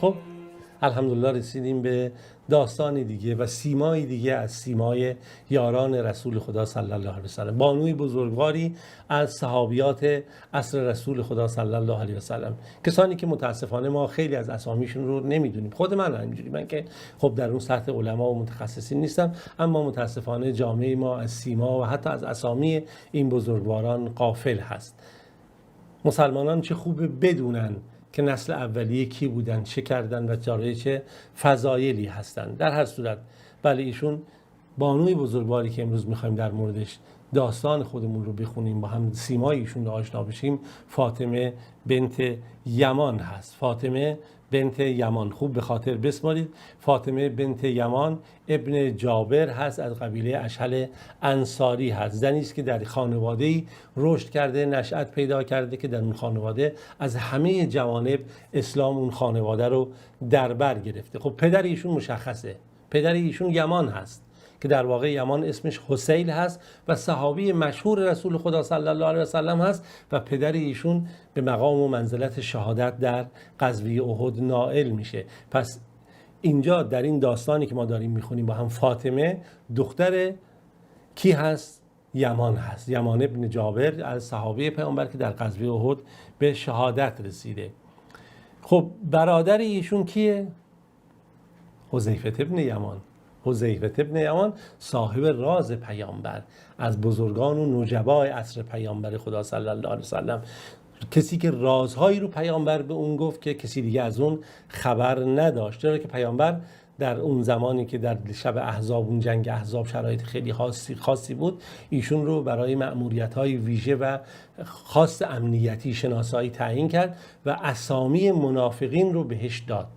خب الحمدلله رسیدیم به داستانی دیگه و سیمایی دیگه از سیمای یاران رسول خدا صلی الله علیه وسلم، بانوی بزرگواری از صحابیات عصر رسول خدا صلی الله علیه وسلم، کسانی که متاسفانه ما خیلی از اسامیشون رو نمیدونیم. خود من همینجوری، من که خب در اون سطح علما و متخصصین نیستم، اما متاسفانه جامعه ما از سیما و حتی از اسامی این بزرگواران غافل هست. مسلمانان چه خوبه بدونن که نسل اولیه کی بودن، چه کردن و دارای چه فضایلی هستن. در هر صورت بله، ایشون بانوی بزرگواری که امروز میخوایم در موردش داستان خودمون رو بخونیم، با هم سیمای ایشون رو آشنا بشیم، فاطمه بنت یمان هست. فاطمه بنت یمان، خوب به خاطر بسپارید. فاطمه بنت یمان ابن جابر هست، از قبیله اشهل انصاری هست. زنی است که در خانواده‌ای رشد کرده، نشأت پیدا کرده که در اون خانواده از همه جوانب اسلام اون خانواده رو در بر گرفته. خب پدر ایشون مشخصه، پدر ایشون یمان هست که در واقع یمان اسمش حسیل هست و صحابی مشهور رسول خدا صلی الله علیه وسلم هست و پدر ایشون به مقام و منزلت شهادت در غزوه احد نائل میشه. پس اینجا در این داستانی که ما داریم میخونیم با هم، فاطمه دختر کی هست؟ یمان هست، یمان ابن جابر از صحابه پیامبر که در غزوه احد به شهادت رسیده. خب برادر ایشون کیه؟ حذیفه ابن یمان. حذیفه ابن یمان صاحب راز پیامبر، از بزرگان و نجبای عصر پیامبر خدا صلی الله علیه وسلم، کسی که رازهایی رو پیامبر به اون گفت که کسی دیگه از اون خبر نداشت. چرا که پیامبر در اون زمانی که در شب احزاب، اون جنگ احزاب، شرایط خیلی خاصی بود، ایشون رو برای مأموریت‌های ویژه و خاص امنیتی شناسایی تعیین کرد و اسامی منافقین رو بهش داد.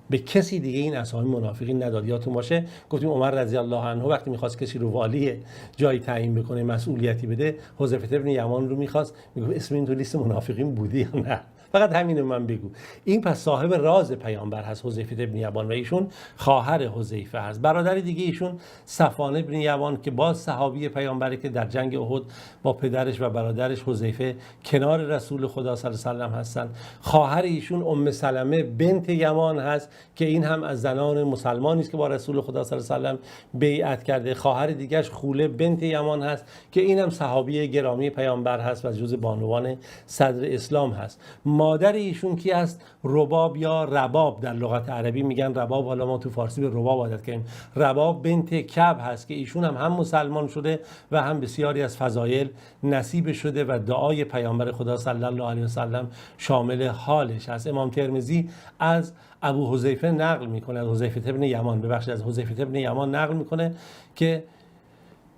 به کسی دیگه این اسامی منافقین نداد. یادتون باشه گفتیم عمر رضی الله عنه وقتی میخواست کسی رو والی جایی تعیین بکنه، مسئولیتی بده، حذیفه ابن یمان رو میخواست، میگفت اسم این تو لیست منافقین بودی یا نه؟ فقط همینو من بگو. این پس صاحب راز پیامبر هست حذیفه ابن یمان و ایشون خواهر حذیفه هست. برادر دیگه ایشون صفوان ابن یمان که باز صحابی پیامبره که در جنگ احد با پدرش و برادرش حذیفه کنار رسول خدا صلی الله علیه و سلم هستن. خواهر ایشون ام سلمه بنت یمان هست که این هم از زنان مسلمانی است که با رسول خدا صلی الله علیه و سلم بیعت کرده. خواهر دیگه‌اش خوله بنت یمان هست که این هم صحابی گرامی پیامبر هست و جز بانوان صدر اسلام هست. مادر ایشون کی هست؟ رباب یا رباب، در لغت عربی میگن رباب، حالا ما تو فارسی به رباب عادت کردیم. رباب بنت کعب هست که ایشون هم مسلمان شده و هم بسیاری از فضایل نصیب شده و دعای پیامبر خدا صلی الله علیه و سلم شامل حالش هست. امام ترمذی از ابو حذیفه نقل میکنه، از حذیفه ابن یمان، از حذیفه ابن یمان نقل میکنه که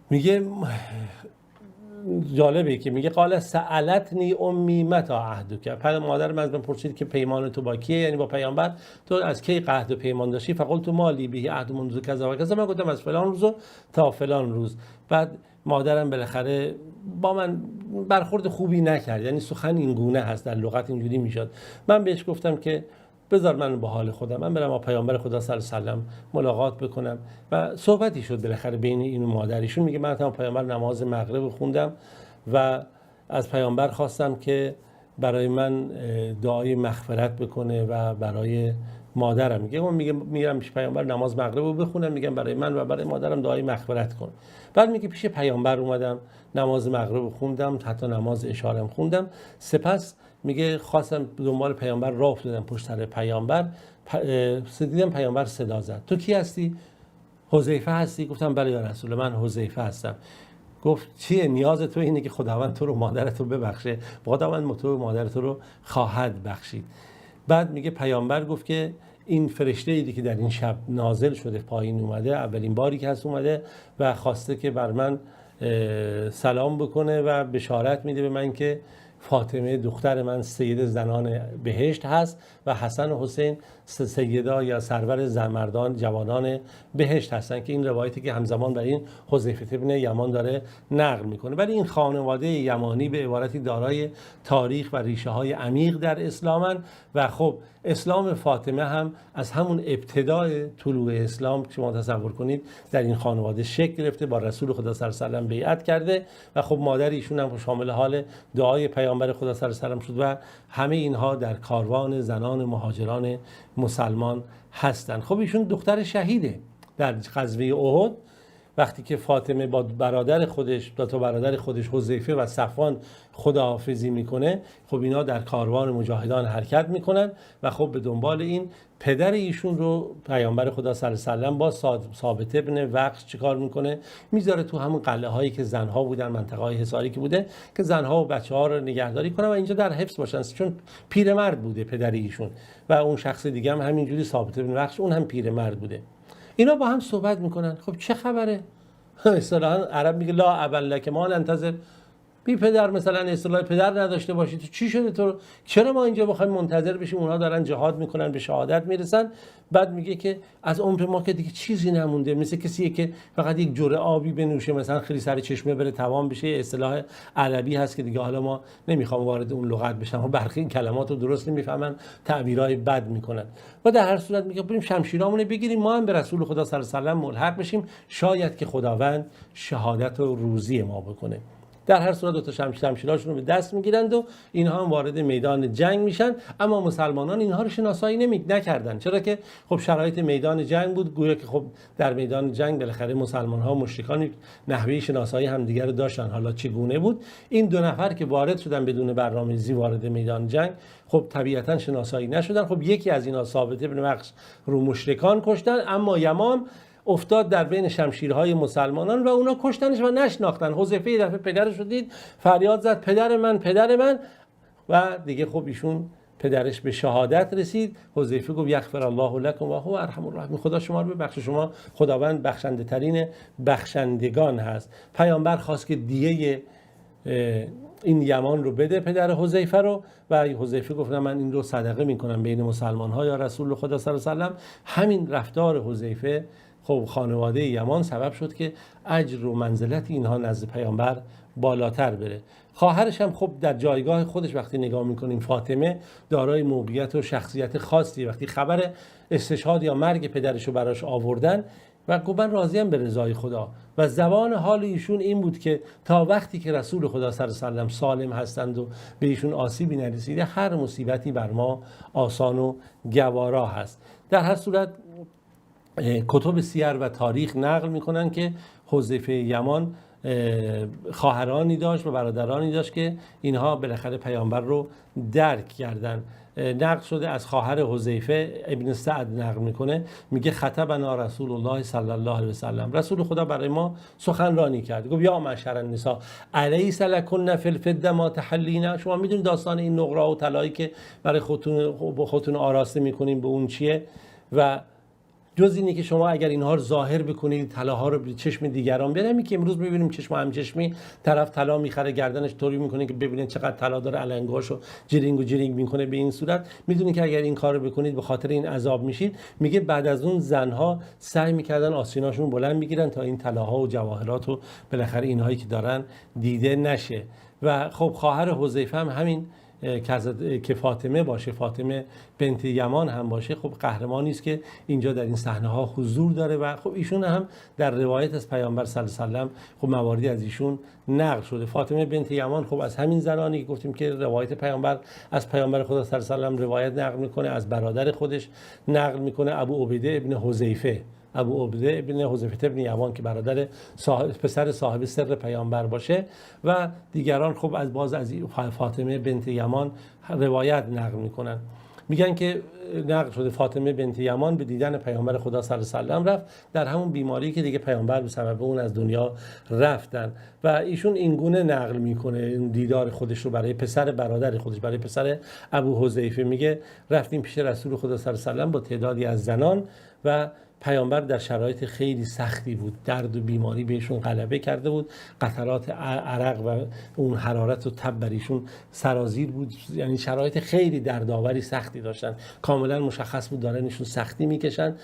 میگه، جالبه که میگه قال سألتنی امی متى عهدک، مادر من پرسید که پیمان تو با کیه، یعنی با پیامبر، تو از کی عهد و پیمان داشتی؟ فقلت مالی به عهد منذ کذا و کذا، من گفتم از فلان روز تا فلان روز. بعد مادرم بالاخره با من برخورد خوبی نکرد، یعنی سخن این گونه هست، در لغت اینجوری میشد. من بهش گفتم که بذار من به حال خودم، من برم با پیامبر خدا صلی الله علیه و سلم ملاقات بکنم و صحبتی شد بالاخره بین این و مادرشون. میگه من تا پیامبر نماز مغرب خوندم و از پیامبر خواستم که برای من دعای مغفرت بکنه و برای مادرم. میگه من میرم پیش پیامبر نماز مغرب رو بخونم، میگم برای من و برای مادرم دعای مغفرت کن. بعد میگه پیش پیامبر اومدم، نماز مغرب رو خوندم، حتی نماز عشا رو خوندم. سپس میگه خواستم دنبال پیامبر راه افتادم پشت سر پیامبر، دیدم پیامبر صدا زد، تو کی هستی؟ حذیفه هستی؟ گفتم بله یا رسول، من حذیفه هستم. گفت چیه نیاز تو؟ اینه که خداوند تو رو مادرت رو ببخشه، خداوند تو مادرت رو خواهد بخشید. بعد میگه پیامبر گفت که این فرشته ایدی که در این شب نازل شده پایین اومده، اولین باری که هست اومده و خواسته که بر من سلام بکنه و بشارت میده به من که فاطمه دختر من سید زنان بهشت هست و حسن و حسین سیدا یا سرور مردان جوانان بهشت هستن، که این روایتی که همزمان برای این حذیفه ابن یمان داره نقل میکنه. ولی این خانواده یمانی به عبارتی دارای تاریخ و ریشه های عمیق در اسلامن و خب اسلام فاطمه هم از همون ابتدای طلوع اسلام که شما تصور کنید در این خانواده شکل گرفته، با رسول خدا صلی الله علیه و سلم بیعت کرده و خب مادر ایشون هم شامل حال دعای پیامبر پیامبر خدا صلی الله علیه و سلم شد و همه اینها در کاروان زنان مهاجران مسلمان هستند. خب ایشون دختر شهیده در غزوه احد. وقتی که فاطمه با برادر خودش حذیفه و صفوان خداحافظی میکنه، خب اینا در کاروان مجاهدان حرکت میکنن و خب به دنبال این پدر ایشون رو پیامبر خدا صلی الله علیه و سلم با ثابت ابن وقش چیکار میکنه؟ میذاره تو همون قلعه هایی که زنها بودن، منطقه های حصاری که بوده، که زنها و بچه ها رو نگهداری کنن و اینجا در حفظ باشن، چون پیرمرد بوده پدر ایشون و اون شخص دیگه هم همینجوری ثابت ابن وقش، اون هم پیرمرد بوده. اینا با هم صحبت میکنن. خب چه خبره؟ اصطلاحاً عرب میگه لا ابا لک ما ننتظر، بی پدر، مثلا اصطلاح پدر نداشته باشی تو چی شده تو؟ چرا ما اینجا بخوایم منتظر بشیم اونها دارن جهاد میکنن به شهادت میرسن؟ بعد میگه که از عمر ما که دیگه چیزی نمونده، مثل کسیه که فقط یک جرعه آبی بنوشه، مثلا خیلی سر چشمه بره تمام بشه. اصطلاح عربی هست که دیگه حالا ما نمیخوام وارد اون لغت بشم و برخی این کلمات رو درست نمیفهمن، تعبیرای بد میکنن. و در هر صورت میگه بریم شمشیرامون رو بگیریم، ما هم به رسول خدا صلی الله علیه و سلم ملحق بشیم، شاید که خداوند شهادت و روزی ما بکنه. در هر صورت دو تا شمشیراشون رو به دست میگیرند و اینها هم وارد میدان جنگ میشن. اما مسلمانان اینها رو شناسایی نکردن، چرا که خب شرایط میدان جنگ بود، گویا که خب در میدان جنگ بالاخره مسلمان ها مشرکان نحوه شناسایی همدیگر رو داشتن. حالا چگونه بود؟ این دو نفر که وارد شدن بدون برنامه‌ریزی وارد میدان جنگ، خب طبیعتا شناسایی نشدن. خب یکی از اینا ثابت ابن وقش رو مشرکان کشتن، اما یمام افتاد در بین شمشیرهای مسلمانان و اونا کشتنش و نشناختن. حذیفه یه دفعه پدرش رو دید، فریاد زد پدر من پدر من، و دیگه خب ایشون پدرش به شهادت رسید. حذیفه گفت یغفر الله لکم و هو ارحم الراحمین، خدا شما رو ببخشه، شما خداوند بخشنده ترین بخشندگان هست. پیامبر خواست که دیگه این یمان رو بده پدر حذیفه رو، و حذیفه گفت من این رو صدقه میکنم بین مسلمان ها یا رسول خدا صلی الله علیه و سلم. همین رفتار حذیفه خب خانواده یمان سبب شد که اجر و منزلت اینها نزد پیامبر بالاتر بره. خواهرش هم خب در جایگاه خودش وقتی نگاه میکنیم، فاطمه دارای موقعیت و شخصیت خاصی، وقتی خبر استشهاد یا مرگ پدرش رو براش آوردن و گفت من راضیم به رضای خدا، و زبان حال ایشون این بود که تا وقتی که رسول خدا صلی الله علیه و سلم سالم هستند و به ایشون آسیبی نرسیده، هر مصیبتی بر ما آسان و گوارا هست. در هر صورت کتب سیر و تاریخ نقل میکنن که حذیفه یمان خواهرانی داشت و برادرانی داشت که اینها بالاخره پیامبر رو درک کردن. نقل شده از خواهر حذیفه، ابن سعد نقل میکنه، میگه خطبنا رسول الله صلی الله علیه و سلم، رسول خدا برای ما سخنرانی کرد، گفت یا معشر النساء الیس لکن فی الفضه ما تحلین، شما میدونید داستان این نقره و طلایی که برای خودتون آراسته میکنین به اون چیه؟ و جز اینی که شما اگر اینها رو ظاهر بکنید، طلاها رو به چشم دیگران برمی، که امروز می‌بینیم چشم هم چشمی، طرف طلا میخره گردنش طوری میکنه که ببینید چقدر طلا داره، علنگاشو جرینگ میکنه. به این صورت میدونید که اگر این کارو بکنید به خاطر این عذاب میشید. میگه بعد از اون زنها سعی میکردن آستیناشون بلند میگیرن تا این طلاها و جواهرات و بالاخره اینهایی که دارن دیده نشه. و خب خواهر حذیفه هم همین که فاطمه باشه، فاطمه بنت یمان هم باشه، خب قهرمانی است که اینجا در این صحنه ها حضور داره و خب ایشون هم در روایت از پیامبر صلی الله علیه و سلم خب مواردی از ایشون نقل شده. فاطمه بنت یمان خب از همین زنانی که گفتیم که روایت پیامبر از پیامبر خدا صلی الله علیه و سلم روایت نقل میکنه، از برادر خودش نقل میکنه، ابو عبیده ابن حذیفه، ابو عبیده ابن حذیفه ابن یمان که برادر پسر صاحب سر پیامبر باشه، و دیگران خب از باز از فاطمه بنت یمان روایت نقل میکنن. میگن که نقل شده فاطمه بنت یمان به دیدن پیامبر خدا صلی الله علیه و سلم رفت در همون بیماری که دیگه پیامبر به سبب اون از دنیا رفتن، و ایشون این گونه نقل میکنه این دیدار خودش رو برای پسر برادر خودش، برای پسر ابو حذیفه. میگه رفتیم پیش رسول خدا صلی الله علیه و سلم با تعدادی از زنان و پیامبر در شرایط خیلی سختی بود، درد و بیماری بهشون غلبه کرده بود، قطرات عرق و اون حرارت و تب بر ایشون سرازیر بود، یعنی شرایط خیلی دردآوری سختی داشتن، کاملا مشخص بود دارن ایشون سختی میکشن،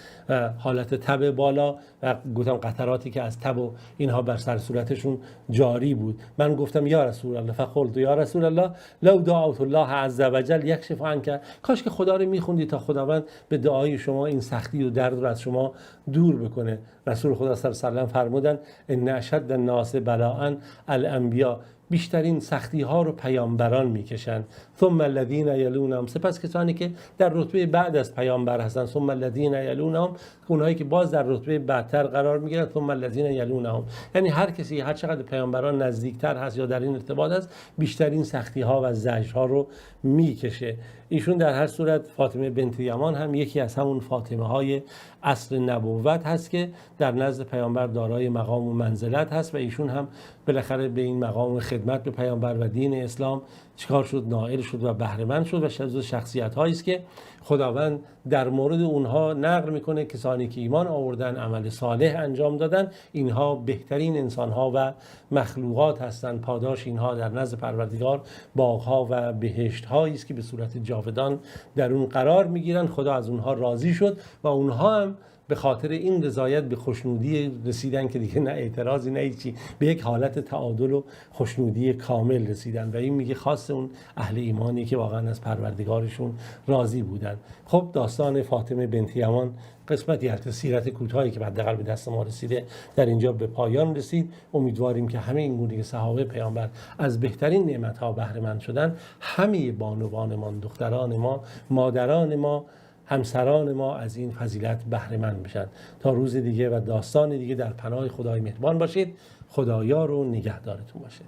حالت تب بالا و گفتم قطراتی که از تب و اینها بر سر صورتشون جاری بود. من گفتم یا رسول الله، فقلت یا رسول الله لو دعوت الله عز وجل یکشف عنک، کاش که خدا رو میخوندی تا خداوند به دعای شما این سختی و درد رو از شما دور بکنه. رسول خدا صلی الله علیه و سلم فرمودن ان اشد الناس بلاء الانبیاء، بیشترین سختی ها رو پیامبران میکشن. ثم الذین یلونهم، سپس کسانی که در رتبه بعد از پیامبر هستن. ثم الذین یلونهم، اونهایی که باز در رتبه بعدتر قرار میگیرن. ثم الذین یلونهم، یعنی هر کسی هر چقدر پیامبران نزدیکتر هست یا در این ارتباط است، بیشترین سختی ها و زجرها رو میکشه. ایشون در هر صورت فاطمه بنت یمان هم یکی از همون فاطمه های عصر نبوت هست که در نزد پیامبر دارای مقام و منزلت هست و ایشون هم بالاخره به این مقام خدمت به پیامبر و دین اسلام چیکار شد؟ نائل شد و بهره مند شد و از شخصیت هایی است که خداوند در مورد اونها نقل میکنه کسانی که ایمان آوردن، عمل صالح انجام دادن، اینها بهترین انسان ها و مخلوقات هستند. پاداش اینها در نزد پروردگار باغها و بهشت هایی است که به صورت جاودان در اون قرار میگیرن. خدا از اونها راضی شد و اونها هم به خاطر این رضایت به خوشنودی رسیدن که دیگه نه اعتراضی نه هیچی، به یک حالت تعادل و خوشنودی کامل رسیدن و این میگه خاص اون اهل ایمانی که واقعا از پروردگارشون راضی بودن. خب داستان فاطمه بنت یمان قسمتی از سیرت کوتاهی که حداقل به دست ما رسیده در اینجا به پایان رسید. امیدواریم که همه این گونه که صحابه پیامبر از بهترین نعمت‌ها بهره مند شدن، همه بانوانمان، دختران ما، مادران ما، همسران ما از این فضیلت بهره مند بشن. تا روز دیگه و داستان دیگه در پناه خدای مهربان باشید. خدایار و نگهدارتون باشه.